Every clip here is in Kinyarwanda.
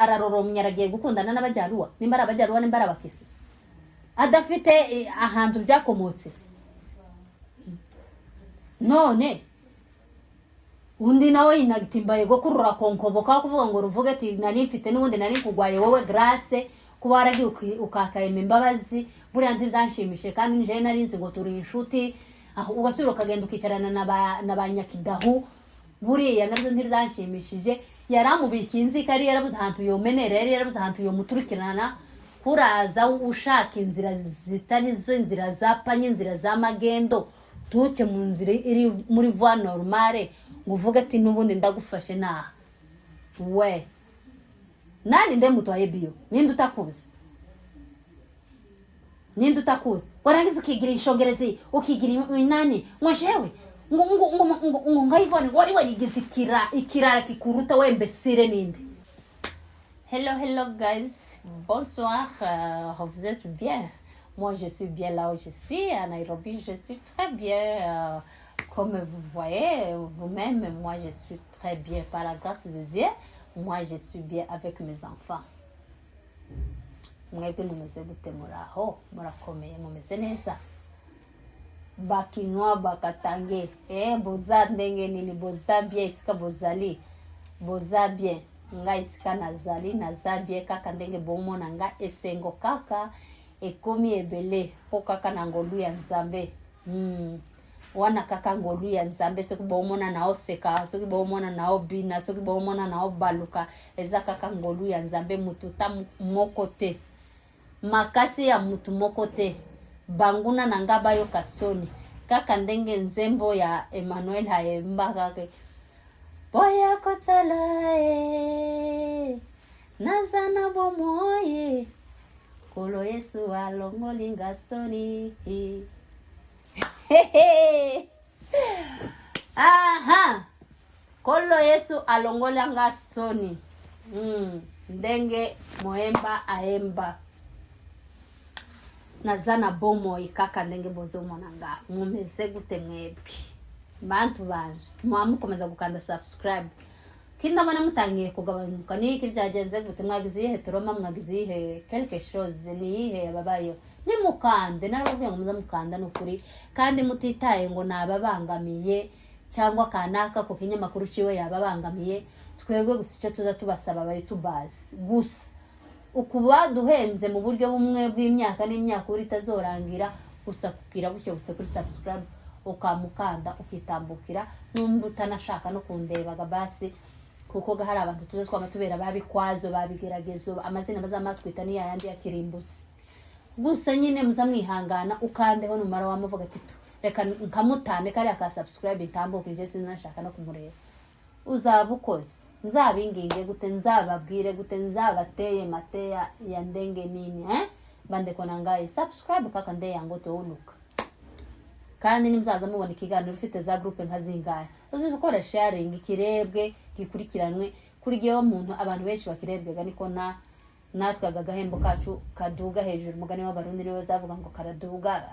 araroromye aragiye gukundana n'abajyaruwa nimba abajyaruwa nimba abakisi adafite ahantu byakomotse none undi nawe inagitimbaye go kurura konkoboka kuvuga ngo ruvuge ati nari mfite n'ubundi nari kugwaye wowe Grace kuba waragiye ukakayema imbabazi buriya ntibyanshimishe kandi nje narinzi ngo turi inshuti aho ugasubira ukagenda ukicarana n'abanyakidahu buriya nabyo ntibyanshimishije yaramubika inzika ari yarabuze ahantu yomenera yari yarabuze ahantu yomuturikirana kuraza ushaka inzira zitari zo inzira zapanye inzira za magendo tuke mu nzira iri muri voie normale nguvuga ati nubundi ndagufashe naha we nani nde mutwaye bio ninde utakuzi warangiza ukigira inshongerezi ukigira inani mwashewe ngo ngayivone wari wayigize ikirara kikuruta wembesire ninde. Hello guys, bonsoir, vous êtes bien? Moi je suis bien là où je suis à Nairobi, je suis très bien comme vous voyez vous-même. Moi je suis très bien par la grâce de Dieu. Moi je suis bien avec mes enfants. Mwebwe mumeze gute muraho murakomeye mumeze neza bakinwa bakatange boza ndenge nini boza bien isika bozali boza bien nga isika naza bien kaka ndenge bomona nga esengo kaka ekomi ebele po kaka na ngolu ya Nzambe wana kaka ngolu ya Nzambe soki bomona nao seka soki bomona nao bina soki bomona nao baluka eza kaka ngolu ya Nzambe mututa mokote makasi ya mutu mokote banguna na ngaba yo kasoni kaka ndenge nzembo ya Emmanuel Hayemba kake boya kotala nazana bomoye kolo Yesu alongoli ngasoni aha kolo Yesu alongola ngasoni ndenge moemba aemba nazana bomo ikaka ndenge bozo monanga mumeze gute mwebwe bantu banje mwamukomeza gukanda subscribe kinda bana mutangiye kugabanuka niki byagenze gute mwagize ihe Toroma mwagize ihe quelque chose ni ihe babayo nimukande narababwiye ngo muzamukanda n'ukuri kandi mutitaye ngo nababangamiye cyangwa kanaka ko kinyamakuru ciwe yababangamiye twebwe gusa icyo tuza tubasaba abayitubasi gusa ukuba duhemze mu buryo bumwe bw'imyaka n'imyaka uri tazorangira gusa kukira bucyo gusa kuri subscribe ukamukanda ukitambukira numba utanashaka no kundebaga basi kuko hari abantu tuze twama tubera babikwazo babigeragezo amazina bazamatwita ni yandi yakirimbusi gusa nyine muzamwihangana ukandeho numara wamuvuga ati reka nkamutane kari aka subscribe intambuka nje sinashaka no kumureba uzabukoze nzabinginge gute nzababwire gute nzabateye mateya ya ndenge nini bande kona ngaye subscribe kaka nde yango tonuka kandi nimzaza mubona ikiganiro ufite za groupe nkazingaye uzi ukora sharing ikirebwe gikurikiranwe kuri giye umuntu abantu benshi bakirebwe niko natwe agahembo kacu kaduga hejuru mugani w'abarundi niwe zavuga ngo karaduga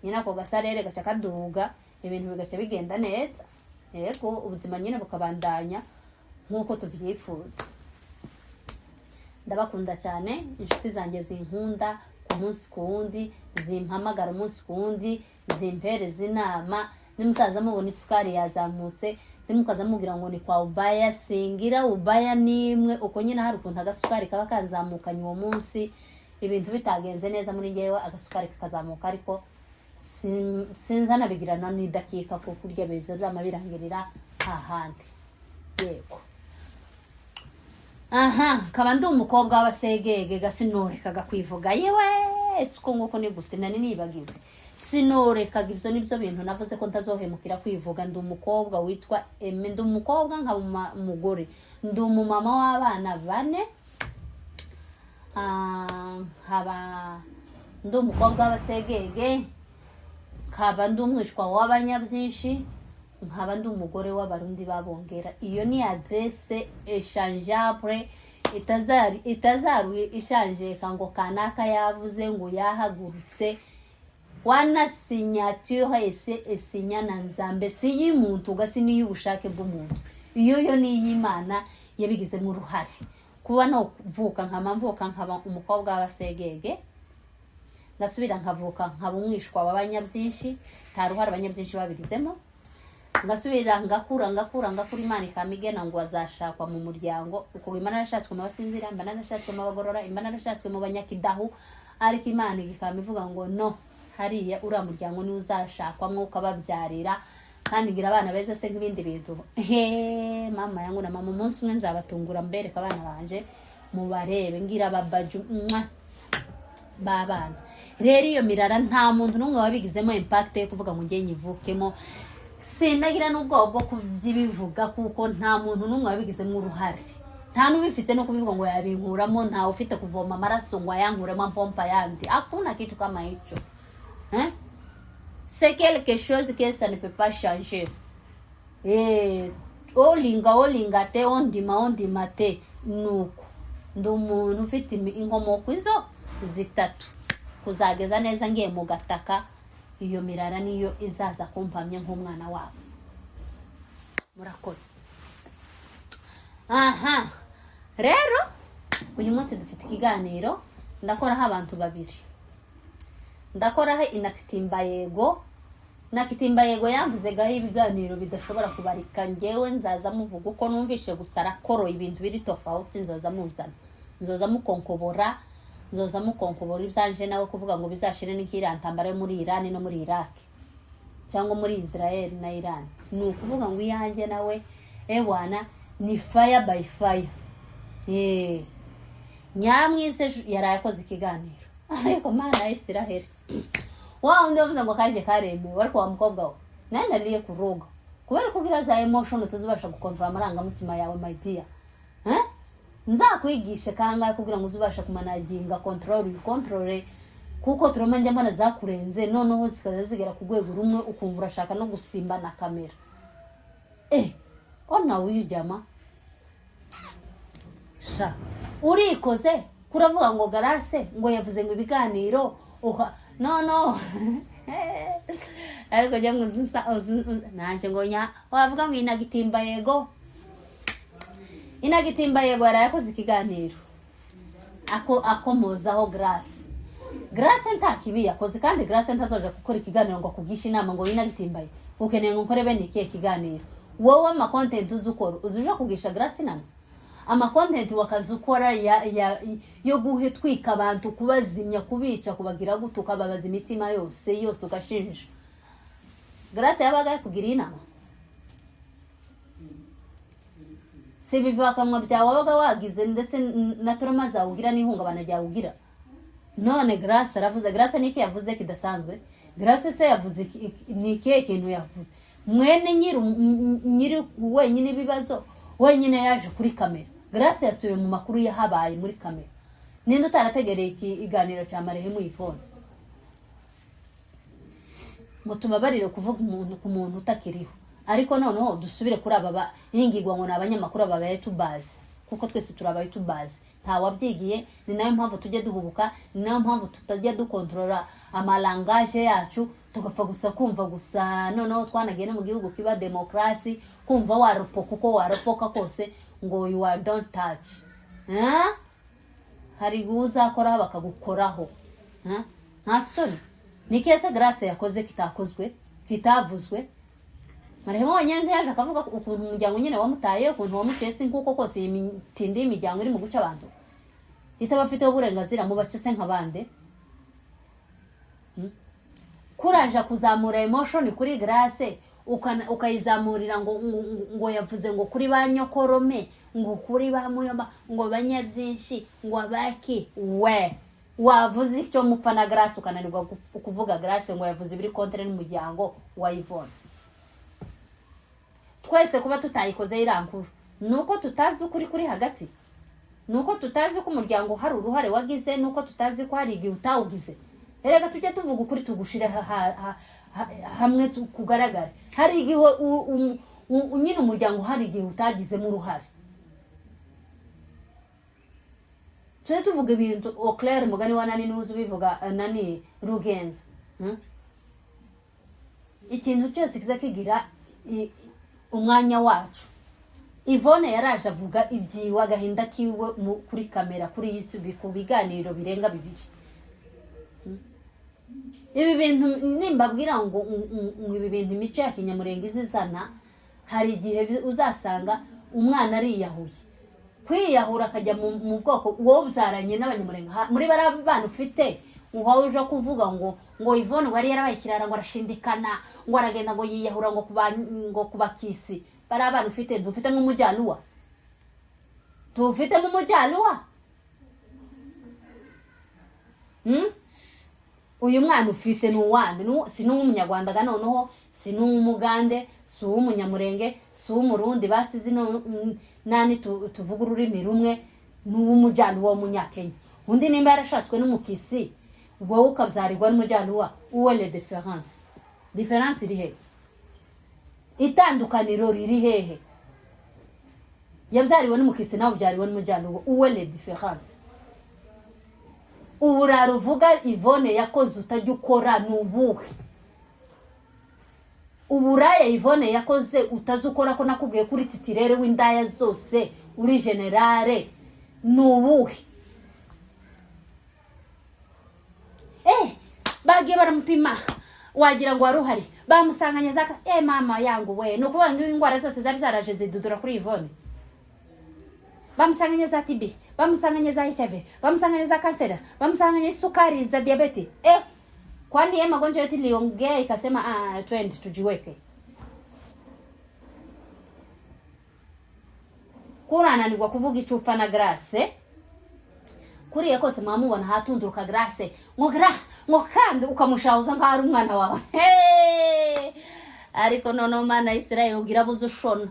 nyina ko gasarere gaca kaduga ibintu bigaca bigenda neza yego ubuzima nyine bukabandanya nkuko tubyifuza. Ndabakunda cyane inshuti zanjye zinkunda ku munsi kundi zimpamagara umunsi kundi zimpereza inama nimusaza mubona isukari yazamutse nimukaza mugira ngo ni kwa ubaya singira ubaya nimwe uko nyine hari ukuntu agasukari kaba kanzamukanye uwo munsi ibintu bitagenze neza muri ngewe agasukari kakazamuka ariko sinzana bigirana n'idakika ko kurya beza zamabirangirira ahandi yego kaba ndi umukobwa w'abasegege gasinorekaga kwivuga yewe isuko nguko ni gute nani nibagiwe sinorekaga ibyo nibyo bintu navuze ko ntazohemukira kwivuga ndi umukobwa witwa Eme ndi umukobwa nka umugore ndi umumama w'abana 4 haba ndi umukobwa w'abasegege kaba ndi umwishwa w'abanyabyinshi nkaba ndi umugore w'abarundi babongera iyo ni adresse échangeable itazaruye ishanjeka ngo kanaka yavuze ngo yahagurutse wana signature esinya na Nzambe si y'umuntu gasi ni y'ubushake bw'umuntu iyo yo ni y'Imana yabigizemo uruhare. Kuba no kuvuka nkaba umukobwa w'abasegege, ngasubira nkavuka nkaba umwishwa w'abanyabyinshi, nta ruhare abanyabyinshi babigizemo. Ngasubira ngakura Imana ikamigena ngo azashakwa mu muryango, uko Imana yarashatswe mu basinzira, Imana yarashatswe mu bagorora, Imana yarashatswe mu banyakidahu, ariko Imana ikamivuga ngo no, hariya uriya muryango ni uzashakwamwo ukababyarira kandi ngira abana beza se nk'ibindi bintu. Mama yangu na mama umunsi umwe nzabatungura mbereka abana banje mubarebe ngira babaju babana. Rero iyo mirara nta muntu n'umwe wabigizemo impact yo kuvuga ngo ngiye nyivukemo, sinagira n'ubwo bwo kubyibivuga kuko nta muntu n'umwe wabigizemo uruhare, nta n'ubifite no kubivuga ngo yabinkuramo, nta ufite kuvoma amaraso ngo ayankuremo mpompa yandi, hakuna kitu kama hicho. C'est quelque chose que ça ne peut pas changer. Olinga te ondima te nuko ndumuntu ufite inkomoko izo zitatu kuzageza neza ngiye mu gataka, iyo mirara niyo izaza kumpamya nk'umwana wabo. Murakoze. Rero uyu munsi dufite ikiganiro, ndakoraho abantu babiri. Ndakoraho Inakitimba Yego. Inakitimba Yego yamvuze gaho ibiganiro bidashobora kubarika, ngewe nzaza muvuga uko numvishe gusa rakoro ibintu biri tofauti, nzoza muzana, nzoza mukonkobora ibyanje nawe kuvuga ngo bizashire n'ikirantambara yo muri Iran no muri Iraq cyangwa muri Israel na Iran. Ni ukuvuga ngo iyanjye nawe ebwana ni fire by fire. Nyamwise yarayakoze ikiganiro, ariko Mana ya Israel undi yavuze ngo kaje karemewe, ariko wa mukobwa we nani naliye kuroga kubera kugira za emotion tuzubasha gukontrola amaranga mutima yawe my dear. Nzakwigisha kangahe kugira ngo uzubasha kumanaginga control kuko turomanje mbana zakurenze noneho zikaza zigera ku rwego rumwe ukumva urashaka no gusimba na kamera. Ona uyu jama sha urikoze kuravuga ngo Grace ngo yavuze ngo ibiganiro no ariko jya nguzusa nanje ngo wavuga ngo Inakitimba Yego yarayakoze ikiganiro akomozaho Grace ntakibi yakoze, kandi Grace ntazoje gukora ikiganiro ngo akugisha inama ngo Inakitimba Yego ukeneye ngo nkore bene ikihe kiganiro. Wowe ama content uzukora uzuje kugisha Grace inama, ama content wakazukora yo guhetwika abantu, kubazimya, kubica, kubagira gutuka, babaza imitima yose ugashinja. Grace yabaga kugira inama sibiva akamwa byawe wabaga wagize ndetse na toroma zawugira n'ihungabana ryawugira. None Grace aravuze. Grace niki yavuze kidasanzwe? Grace se yavuze niki kintu yavuze mwene nyiri wenyine ibibazo wenyine yaje kuri kamera. Grace yasuye mu makuru yahabaye muri kamera. Ninde utarategereye ikiganiro cya Marehemu Yvonne? Mutumabarire kuvuga umuntu ku muntu utakiriho, ariko noneho dusubire kuri aba yingirwa ngo nabanyamakuru ababaye tubazi, kuko twese turabaye tubazi, nta wabyigiye. Ni nayo mpamvu tujye duhubuka, ni nayo mpamvu tutajya dukontrola amalangage yacu, tugapfa gusa kumva gusa. Noneho twanagene mu gihugu kiba demokrasi, kumva waropoka uko waropoka kose ngo you are don't touch. Hari uzakora bakagukoraho. Nta soni. Ni kese Grace yakoze kitakozwe, kitavuzwe. Marehemu wanyene yaje akavuga ukuntu umuryango nyine wamutaye, ukuntu wamucese nkuko kose imitindi imiryango iri mu guca abantu itabafite uburenganzira mu bacese nk'abande. Kuraje kuzamura emotion kuri Grace ukayizamurira ngo yavuze ngo kuri ba nyokorome, ngo kuri ba muyoma, ngo banyabyinshi, ngo abaki we wavuze icyo mupfa na Grace ukananirwa kuvuga Grace ngo yavuze ibiri kontre n'umuryango wa Yvonne. Twese kuba tutayikoze irankuru nuko tutazi ukuri kuri hagati, nuko tutazi ko umuryango hari uruhare wagize, nuko tutazi ko hari igihe utawugize. Erega tujye tuvuga ukuri tugushire hamwe kugaragara. Hari igihe nyine umuryango hari igihe utagizemo uruhare. Tujye tuvuga ibintu au clair. Mugani wa nani nuzu bivuga nani Rugenzi. Ikintu cyose kiza kigira umwanya wacu. Yvonne yaraje avuga ibyiwa gahinda kiwe kuri kamera kuri YouTube ku biganiro birenga bibiri. Ibi bintu nimbabwira ngo ibi bintu imico ya Kinyamurenge izizana, hari igihe uzasanga umwana ari yahuye kwiyahura akajya mu bwoko wowe uzaranye n'Abanyamurenge muri barabana ufite uhawe uje kuvuga ngo Yvonne wari yarabaye kirara ngo arashindikana ngo aragenda ngo yiyahura ngo kubakisi barabana ufite dufite mu mujyaluwa tufite mu mujyaluwa uyu mwana ufite n'uwande si n'umunyarwanda ga noneho si n'umugande si umunyamurenge si umurundi basizi nani tuvuga ururimi rumwe n'umujyaluwa w'umunyakenya undi nimba yarashatswe n'umukisi wowe ukabyarirwa n'umujyaluwa uwe le difference iri hehe itandukaniro riri hehe yabyariwe n'umukisi nawe ubyariwe n'umujyaluwa uwe le difference uburaro uvuga Yvonne yakoze utajya ukora n'ubuhe uburaya Yvonne yakoze utazukora ko nakubwiye kuri titirere w'indaya zose uri generale n'ubuhe bagiye baramupima wagira ngo waruhari bamusanganya zaka mama yangu we nukuvuga ngo ingwara zose zari zaraje zidudura kuri Yvonne bamusanganya za TB bamusanganya za HIV bamusanganya za kansera bamusanganya sukari za diabetes kwani magonjwa yote liongea ikasema twende tujiweke kurananirwa kuvuga icupa na grace kuriye kose mwamubona hatunduruka grace ngo kandi ukamushauza nk'ari umwana wawe ariko nono mana Israel ugira buzushona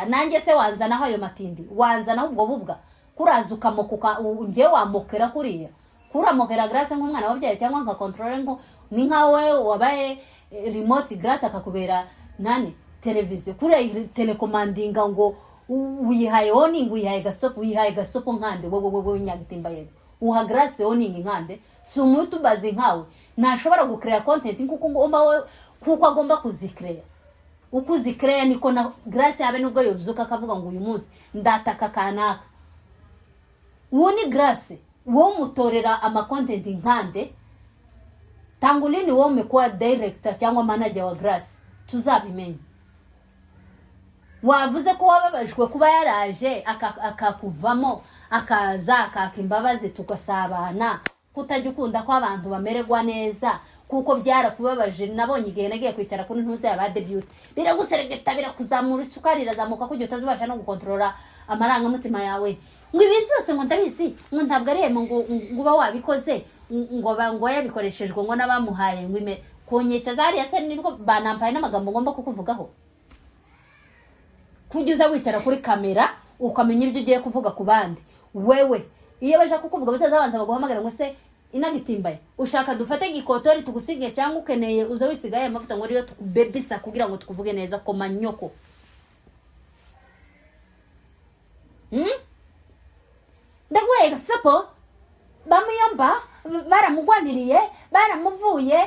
nanjye se wanzanaho ayo matindi wanzanaho ubwo bubwa kuraza ukamokuka ngiye wamokera kuriya kuramokera grace nk'umwana wabyaye cyangwa nka controller ngo ni nkawe wabaye remote grace akakubera nani televiziyo kuri telecommandinga ngo uyihaye owning uyihaye gasopo nkande wowe nyagitimba yego uha grace owning nkande si umutu bazi nkawe nashobora gukrea content kuko ngomba we kuko agomba kuzikrea ukuzikrea niko na grace yabe nubwo yobyuka akavuga ngo uyu munsi ndataka kanaka uwo ni grace wo mutorera ama content nkande tangulini wo mekuwa director cyangwa manager wa grace tuzabimenya wavuze ko wababajwe kuba yaraje akakuvamo akaza akakimbabazi tugasabana kutajya ukunda ko abantu bamererwa neza kuko byarakubabaje nabonye igihe nagiye kwicara kuri ntuze ya debut biraguseregeta birakuzamura isukari irazamuka kujya utazubasha no gukontrola amaranga mutima yawe ngo ibi byose ngo ndabizi ngo ntabwo aremo ngo uba wabikoze ngo yabikoreshejwe ngo nabamuhaye ngo ime konyecha zari yase nibwo banampaye n'amagambo ngomba kukuvugaho kujya wicara kuri kamera ukamenya ibyo ugiye kuvuga ku bandi wewe iyo baje kukuvuga bazabanza baguhamagara ngo se inagitimbaye ushaka dufate gikotori tugusige cyangwa ukeneye uza wisigaye amavuta ngo riyo tukubebisa kugira ngo tukuvuge neza ko manyoko ndagweye gasapo bamuyamba baramugwaniriye baramuvuye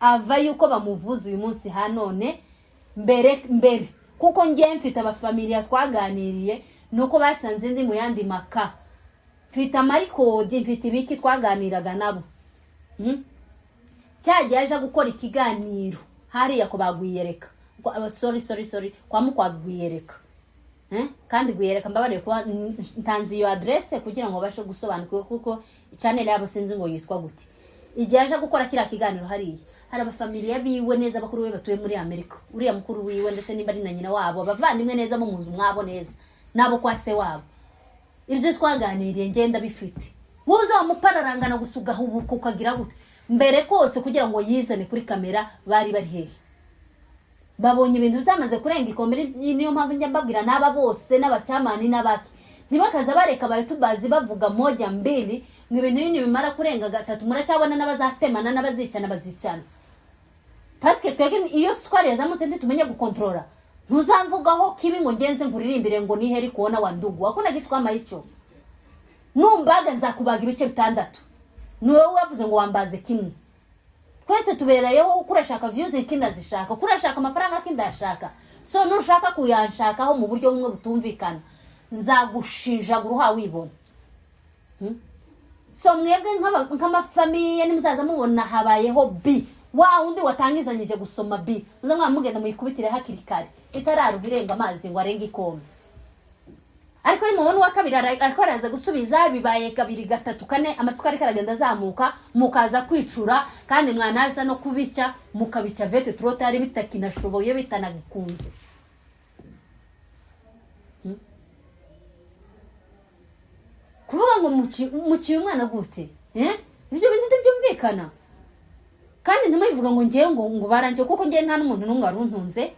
ava yuko bamuvuza uyu munsi hanone mbere kuko ngiye mfite abafamilia twaganiriye nuko basanze ndi mu yandi maka mfite amarikodi mfite ibiki twaganiraga nabo cyagiye aje gukora ikiganiro hariya ko bagwiyereka sorry kwa mukwagwiyereka kandi gwiyereka mbabarire kuba ntanzi iyo adresse kugira ngo bashe gusobanukirwa kuko channel yabo sinzi ngo yitwa gute igihe aje gukora kira kiganiro hariya hari abafamilia biwe neza bakuru we batuye muri Amerika uriya mukuru wiwe ndetse nimba ari na nyina wabo abavandimwe neza mu muzu mwabo neza nabo kwa se wabo ibyo twaganiriye ngenda bifite muza mupararangana gusugaho ubuko kagira gute mbere kose kugira ngo yizane kuri kamera bari hehe babonye ibintu byamaze kurenga ikomere niyo mpamvu njya mbabwira naba bose n'abacyamani n'abaki ntibakaza bareka bayitubazi bavuga moja mbili ngo ibintu bini bimara kurenga gatatu muracyabona n'abazatemana n'abazicana bazicana paske twege iyo sukari yazamutse ntitumenye gukontrola ntuzamvugaho kibi ngo ngenze nkuririmbire ngo niheri kuona wandugu hakuna kitu kama hicho numbaga nzakubaga ibice bitandatu niwe wavuze ngo wambaze kimwe twese tuberayeho kurashaka views ikindi azishaka kurashaka amafaranga akindi ashaka so nushaka kuyanshakaho mu buryo bumwe butumvikana nzagushinjaga uruha wibona. So mwebwe nk'amafamiye nimuzaza mubona habayeho bi wa undi watangizanyije gusoma bi uza mwamugenda muyikubitire hakiri kare itararubirenga amazi ngo arenge ikombe. Ariko ni mubona wa kabiri ariko araza gusubiza bibaye kabiri gatatu kane amasukari karagenda azamuka mukaza kwicura kandi mwanaza no kubica mukabica vete trotari bitakinashoboye bitanagikunze. Kuvuga ngo muciye umwana gute ibyo bintu byumvikana kandi ntimubivuga ngo ngiye ngo baranje kuko ngiye nta n'umuntu n'umwe waruntunze,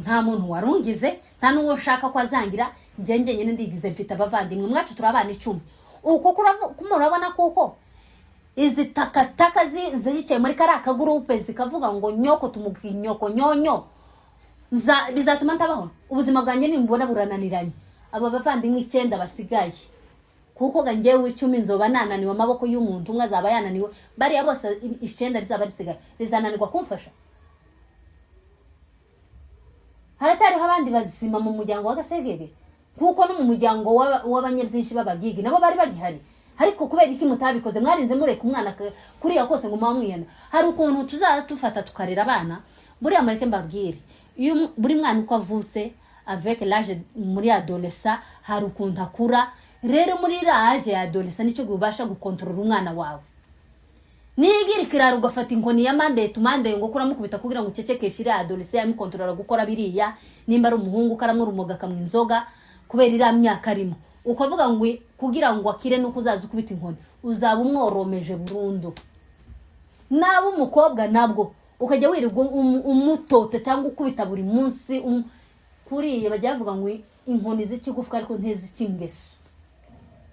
nta muntu warungize, nta n'uwo nshaka ko azangira. Ngiye nyine ndigize mfite abavandimwe mwacu turabana 10 uko kumurabona kuko izi takataka ziyicaye muri kari akagurupe zikavuga ngo nyoko tumugiye nyoko nyonyo bizatuma ntabaho ubuzima bwanjye nimbona burananiranye. Aba bavandimwe 9 basigaye kuko gangewe 10 nzoba nananiwe amaboko y'umuntu umwe azaba yananiwe bari bose 9 rizaba risigaye rizananirwa kumfasha. Haracyariho abandi bazima mu muryango w'agasegege kuko no mu muryango w'abanyebyinshi babagigi nabo bari bagihari. Ariko kubera iki mutabikoze mwarinze mureka umwana kuriya kose ngo mwamwiyana. Hari ukuntu tuzatufata tukarera abana buriya mureke mbabwire iyo buri mwana uko avutse avec l'âge muri adolescence hari ukuntu akura. Rero muri l'âge ya adolescence nicyo gubasha gukontrola umwana wawe. Nigira kiraro ugafata inkoni ya mande ngo kuramukubita kugira ngo cecekeshe iri adolescence yamukontrola gukora biriya nimba ari umuhungu karamwe urumoga kamwe inzoga kubera ira myaka arimo ukavuga ngo kugira ngo akire no kuzaza ukubita inkoni uzaba umworomeje burundu. Nabo umukobwa nabwo ukajya wirirwa umutote cyangwa ukubita buri munsi kuriye bajya bavuga ngo inkoni z'ikigufuka ariko ntez'ikingeso.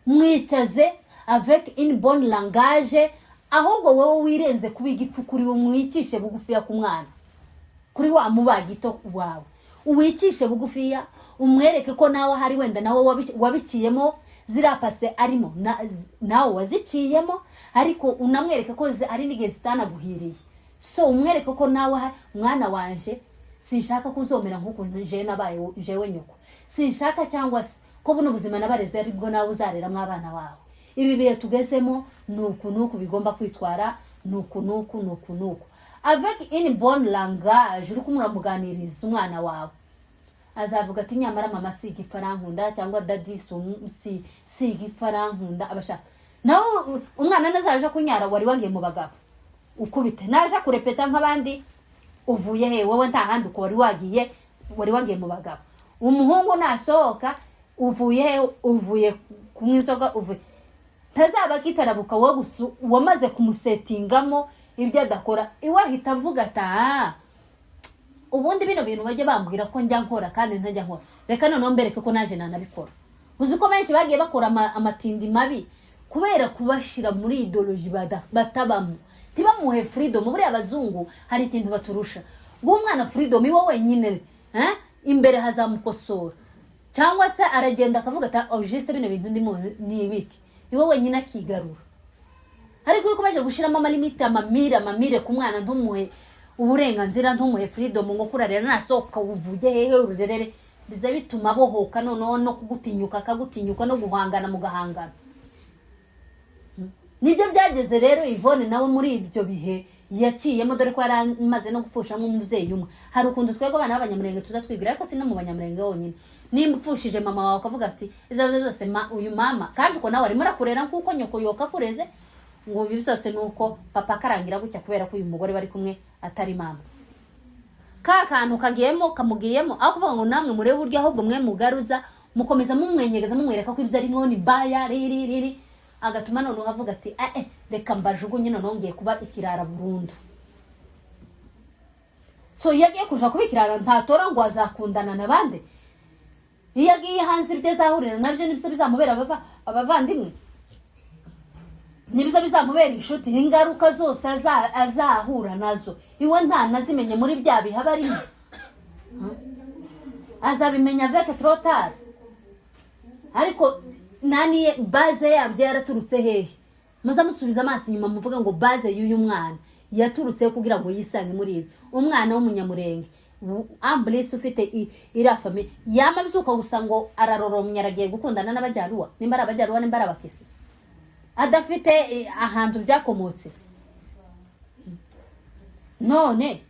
Mwicaze avec une bonne langage ahubwo wowe wirenze kubiga ipfukuri wo mwicishe bugufiya ku mwana kuri wa mubagito wawe uwikishe bugufiya umwereke ko nawe hari wenda nawe wabiciyemo zirapase arimo nawe waziciyemo ariko unamwereke ko ari nige zitanaguhiriye. So umwereke ko nawe mwana wanje sinshaka kuzomera nkuko nje nabaye jewe nyoko sinshaka cyangwa se ko buno buzima nabareze aribwo nawe uzarera mwabana wawe. Ibi bihe tugezemo nuku bigomba kwitwara nuku avec une bonne langage uri kumuramuganiriza umwana wawe azavuga ati nyamara mama siga ifarankunda cyangwa daddy siga ifarankunda abasha nawe umwana nazaje kunyara wari wagiye mu bagabo ukubite naje kurepeta nk'abandi uvuye he wowe nta handi uko wari wagiye mu bagabo. Umuhungu nasohoka uvuye kumwisoga uvuye tazaba kitarabuka wo gusu wamaze kumusetingamo ibyo adakora iwe ahita avuga ata ubundi bino bintu bajye bambwira ko njya nkora kandi ntajya nkora reka none mbereke ko naje nanabikora. Uzi ko benshi bagiye bakora amatindi mabi kubera kubashira muri ideology batabamo tibamuhe freedom. Muri abazungu hari ikintu baturusha umwana freedom iwe wenyine imbere hazamukosora cyangwa se aragenda akavuga ata juste bino bintu ndimo nibiki iwe wenyine akigarura. Ariko uko baje gushiramo amalimite amamire ku mwana ntumuhe uburenganzira ntumuhe freedom ngo kurarera nasoka uvuye hehe ururerere biza bituma bohoka no kugutinyuka akagutinyuka no guhangana mu gahangana. Nibyo byageze rero Yvonne nawe muri ibyo bihe yakiyemo dore ko yaramaze no gupfusha nk'umubyeyi umwe. Hari ukuntu twego abana b'abanyamurenge tuza twigira ariko si no mu banyamurenge wonyine nimba upfushije mama wawe akavuga ati izazo zose uyu mama kandi uko nawe ari murakurera nkuko nyoko yoka kureze ngo byose nuko papa karangira gutya kubera ko uyu mugore bari kumwe atari mama. Kantu kagiyemo kamugiyemo akuvuga ngo namwe murebe buryo ahubwo mwe mugaruza mukomeza mumwenyegeza mumwereka ko ibyo arimo ni baya riri agatuma none uhavuga ati reka mbajugunye none ngiye kuba ikirara burundu. So yagiye kuja kuba ikirara ntatora ngo azakundana nabande yagiye hanze ibyo zahurira nabyo nibyo bizamubera abavandimwe nibizo bizamubera inshuti ingaruka zose azahura nazo iwe nta nazimenye muri bya bihaba arimo azabimenya avec trop tard. Ariko nani base yabyo yaraturutse hehe muza musubiza amaso inyuma muvuga ngo base y'uyu mwana yaturutse kugira ngo yisange muri ibi. Umwana w'umunyamurenge Ambulance ufite ira famille yama bizuka gusa ngo araroromnya aragiye gukundana n'abajyaruwa nimba abajyaruwa nimba abakisi adafite ahantu byakomotse none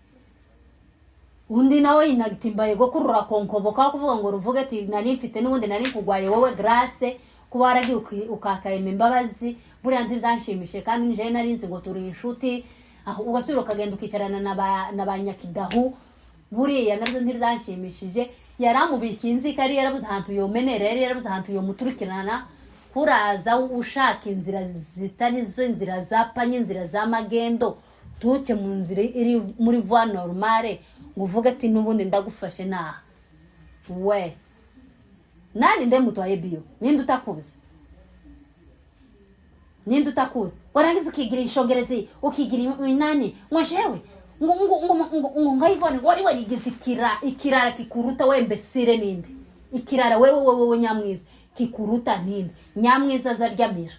undi nawe inagitimbaye go kurura konkoboka kuvuga ngo ruvuge ati nari mfite n'ubundi nari kugwaye wowe Grace kuba waragiye ukakayema imbabazi buriya ntibyanshimishe kandi nje narinzi ngo turi inshuti ugasubira ukagenda ukicarana n'abanyakidahu buriya nabyo ntibyanshimishije yaramubika inzika ari yarabuze ahantu yomenera yari yarabuze ahantu yomuturikirana kuraza ushaka inzira zitari zo inzira zapanye inzira za magendo tuke mu nzira iri muri voie normale nguvuga ati nubundi ndagufashe naha we nani nde mutwaye bio ninde utakuzi warangiza ukigira inshongerezi ukigira inani mwashewe ngo ngayivone wari warigize ikirara kikuruta wembesire ninde ikirara wewe nyamwiza kikuruta ninde nyamwiza zaryamira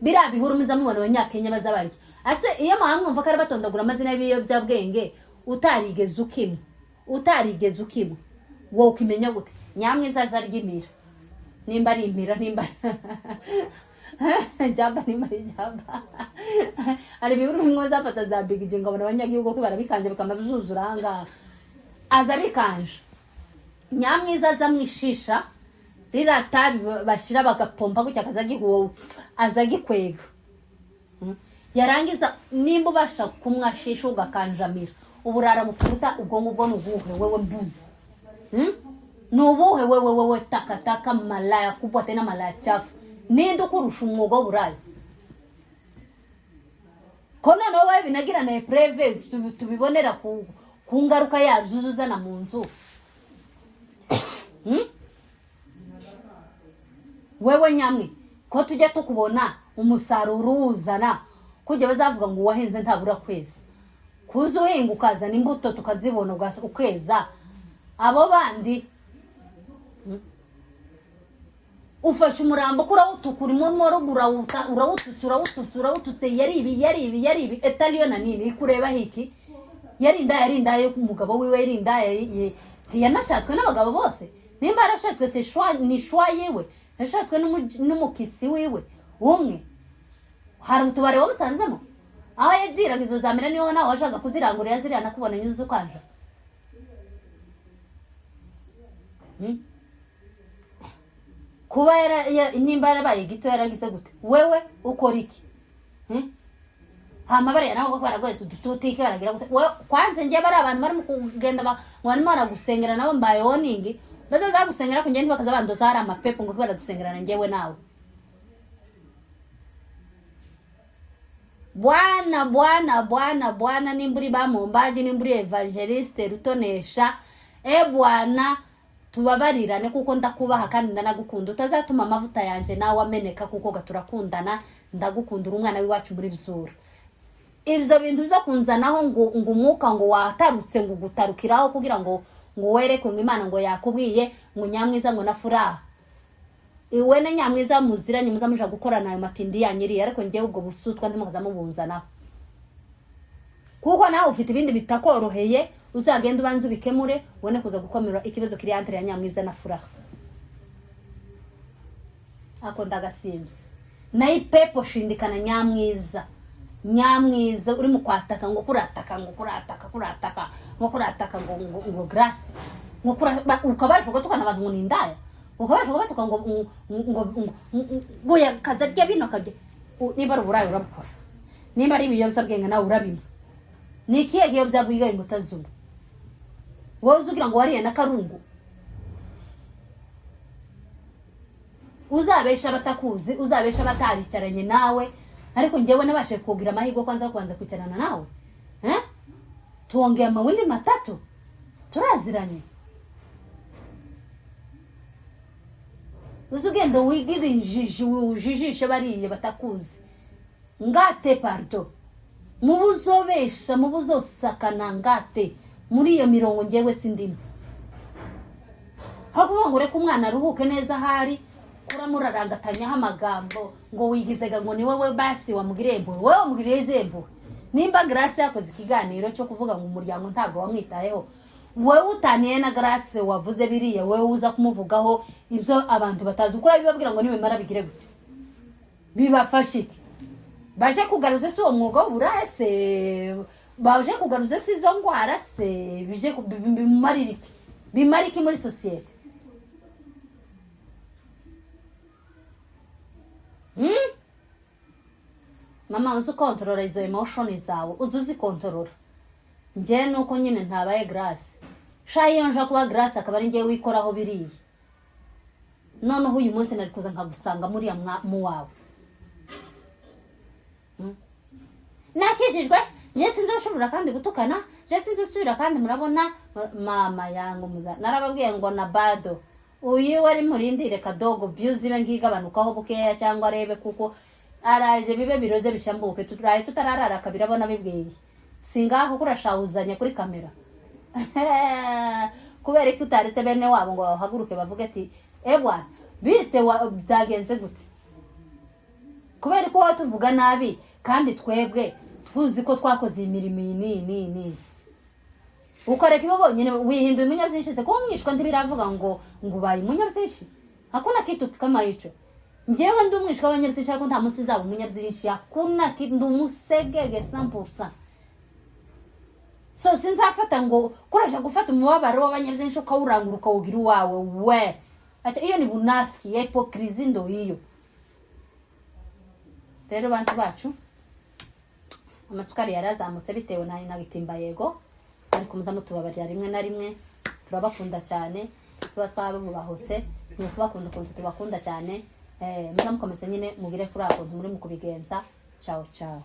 bira bihurumiza mubona abanyakenya bazabarya ase iyo mwamwumva kare batondagura amazina y'ibiyobyabwenge utarigeze ukimwe wowe ukimenya gute nyamwiza zaryimira nimba ari impira nimba jamba nimba ari jamba ari biburu mwo zafata za bigije ngabona abanyagihugu ko barabikanje bakamba bizuzuranga aza bikanje nyamwiza zamwishisha riratabi bashira bagapompa gutya kazagihuwo azagikwega yarangiza nimba ubasha kumwashisha ugakanjamira uburara bukuruta ubwo ngubwo nubuhe wewe mbuzi nubuhe wewe takataka malaya kubwa tena malaya chafu ninde ukurusha umwuga w'uburayi kono no wewe binagira na preve tubibonera ku ngaruka yazuzuzana mu nzu wewe nyamwe ko tujya tukubona umusaruro uzana kujya bazavuga ngo wahenze ntabura kwezi kuzo uhinga ukazana imbuto tukazibona ukweza abo bandi ufashe umurambo kura utukura imororo urawututse yari etaliyo na nini ikureba hiki yarinda yo umugabo wiwe yarinda yanashatswe n'abagabo bose nimba yarashatswe se ni shwa yewe yashatswe n'umukisi wiwe umwe hari utubare wamusanzemo aho yadiraga izo zamera niyo nawe washaka kuzirangurira ziriya nakubona nyuze ukanja kuba nimba yarabaye gito yaragize gute wewe ukora iki hama bari naho baragwese udututike baragira gute kwanze ngiye bari abantu bari mu kugenda barimo baragusengera nabo mbaye warning bazaza gusengera ko ngende bakaza bandoza hari amapepo ngo baradusengerana ngewe nawe Bwana nimburi bamombaji nimburi evangeliste rutonesha bwana tubabarirane kuko ndakubaha kandi ndanagukunda utazatuma amavuta yanje nawe ameneka kuko gaturakundana ndagukundura umwana w'iwacu muri bizura ibyo bintu byo kunzanaho ngo umwuka ngo watarutse ngo gutarukiraho kugira ngo werekwe ngo Imana ngo yakubwiye ngo nyamwiza ngo na furaha iwe na nyamwiza muziranye muzamuja gukorana ayo matindi yanyiri ariko ngiye ubwo busutwa ndimo kazamubunzanaho kuko nawe ufite ibindi bitakoroheye uzagenda ubanze ubikemure ubone kuza gukomera ikibazo kiri entre ya nyamwiza na furaha ako ndagasimze nayi pepo shindikana nyamwiza uri mu kwataka ngo kurataka ngo Grace ngo ukabasha gutukana abantu ngo nindaya ukabasha kubatuka ngo boya kaza rya bino kajye niba ruburayo urabukora niba ari ibiyobya nawe urabima nikiye giyo byabwiye ngo tazuma wowe uzugira ngo wariye na karungu uzabesha batakuzi uzabesha bataricaranye nawe ariko ngewe nabashe kugira amahigo kwanza kwicarana nawe tuongea mawili matatu turaziranye uzugenda wigira injiji ujijishe bariye batakuzi ngate pardo mubuzobesha mubuzosakana ngate muri iyo mirongo ngewe sindimo hakuvuga ngo reka umwana aruhuke neza hari kuramurarangatanyaho amagambo ngo wigizega ngo ni wowe basi wamugirembo wowe wamugiriye zembo nimba Grace yakoze ikiganiro cyo kuvuga ngo umuryango ntabwo wamwitayeho wewe utaniye na Grace wavuze biriya wewe uza kumuvugaho ibyo abantu batazi ukora bibabwira ngo niwe mara bigire gute bibafashe iki baje kugaruza si uwo mwuga w'uburaya se baje kugaruza si izo ngwara se bije bimariki muri societe mama uzi kontrola izo emotion zawe uzi kontrola nje nuko nyine ntabaye Grace shayo nja kuba Grace akaba ari ngiye wikoraho biriye noneho uyu munsi nari kuza nkagusanga muri ya mu wawe nakishijwe je sinzoshobora kandi gutukana je sinzosubira kandi murabona mama yangu muza narababwiye ngo na bado uyu wari murindire kadogo views ibe ngigabanukaho bukeya cyangwa arebe kuko araje bibe biroze bishambuke tutararara kabirabona bibwiye singaho kurashawuzanya kuri kamera kubera ko utarise bene wabo ngo bahaguruke bavuge ati ebwa bite byagenze gute kubera ko tuvuga nabi kandi twebwe tuzi ko twakoze imirimo ni ukareka ibo bonyine wihinduye umunyabyinshi se ko mwishwa ndibiravuga ngo bayi umunyabyinshi hakuna kitu kama hicho njewe ndi umwishwa w'abanyabyinshi ariko nta musi nzaba umunyabyinshi hakuna kitu umusegege 100%. So sinzafata ngo kurasha gufata umubabaro w'abanyabyinshi ukawurangura ukawugira uwawe we ati iyo ni bunafiki hypocrisy ndo iyo rero bantu bacu amasukari yarazamutse bitewe na gitimba yego ariko muza mutubabarira rimwe na rimwe turabakunda cyane tuba twabubahotse ni kubakunda kuntu tubakunda cyane muza mukomeze nyine mugire kuri ako muri mu kubigenza ciao ciao